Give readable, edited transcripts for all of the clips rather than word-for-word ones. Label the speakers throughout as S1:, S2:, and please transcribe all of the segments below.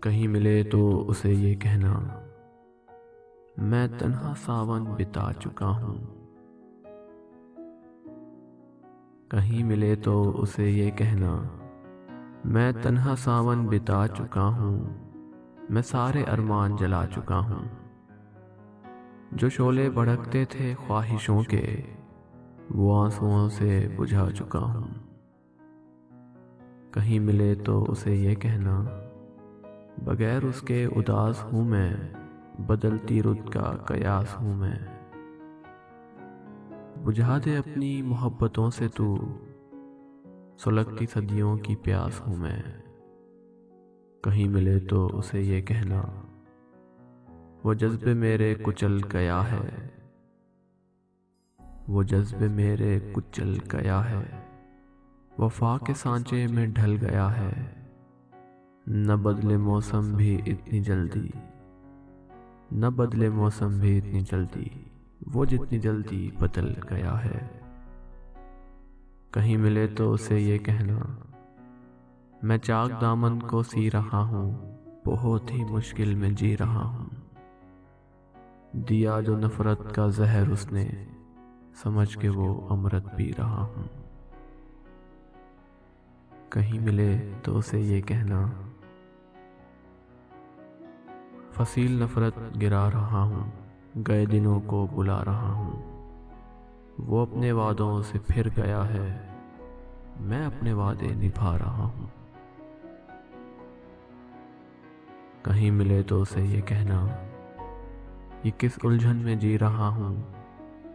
S1: کہیں ملے تو اسے یہ کہنا، میں تنہا ساون بتا چکا ہوں۔ کہیں ملے تو اسے یہ کہنا، میں تنہا ساون بتا چکا ہوں، میں سارے ارمان جلا چکا ہوں۔ جو شعلے بھڑکتے تھے خواہشوں کے، وہ آنسوؤں سے بجھا چکا ہوں۔ کہیں ملے تو اسے یہ کہنا، بغیر اس کے اداس ہوں میں، بدلتی رت کا قیاس ہوں میں۔ بجھا دے اپنی محبتوں سے تو، سلگتی صدیوں کی پیاس ہوں میں۔ کہیں ملے تو اسے یہ کہنا، وہ جذبے میرے کچل گیا ہے، وہ جذبے میرے کچل گیا ہے، وفا کے سانچے میں ڈھل گیا ہے، نہ بدلے موسم بھی اتنی جلدی، نہ بدلے موسم بھی اتنی جلدی، وہ جتنی جلدی بدل گیا ہے۔ کہیں ملے تو اسے یہ کہنا، میں چاک دامن کو سی رہا ہوں، بہت ہی مشکل میں جی رہا ہوں۔ دیا جو نفرت کا زہر اس نے، سمجھ کے وہ امرت پی رہا ہوں۔ کہیں ملے تو اسے یہ کہنا، فصیل نفرت گرا رہا ہوں، گئے دنوں کو بلا رہا ہوں۔ وہ اپنے وعدوں سے پھر گیا ہے، میں اپنے وعدے نبھا رہا ہوں۔ کہیں ملے تو اسے یہ کہنا، یہ کس الجھن میں جی رہا ہوں،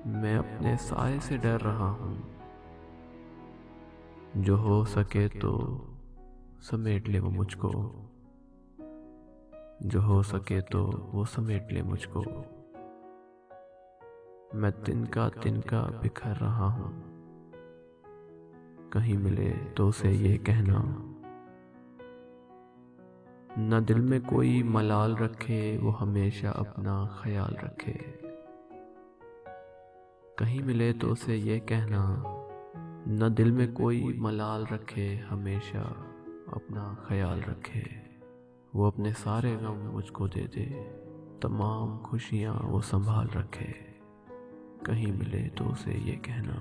S1: میں اپنے سائے سے ڈر رہا ہوں۔ جو ہو سکے تو سمیٹ لے وہ مجھ کو، جو ہو سکے تو وہ سمیٹ لے مجھ کو۔ میں تنکا تنکا بکھر رہا ہوں۔ کہیں ملے تو اسے یہ کہنا، نہ دل میں کوئی ملال رکھے، وہ ہمیشہ اپنا خیال رکھے۔ کہیں ملے تو اسے یہ کہنا، نہ دل میں کوئی ملال رکھے، ہمیشہ اپنا خیال رکھے۔ وہ اپنے سارے غم مجھ کو دے دے، تمام خوشیاں وہ سنبھال رکھے۔ کہیں ملے تو اسے یہ کہنا۔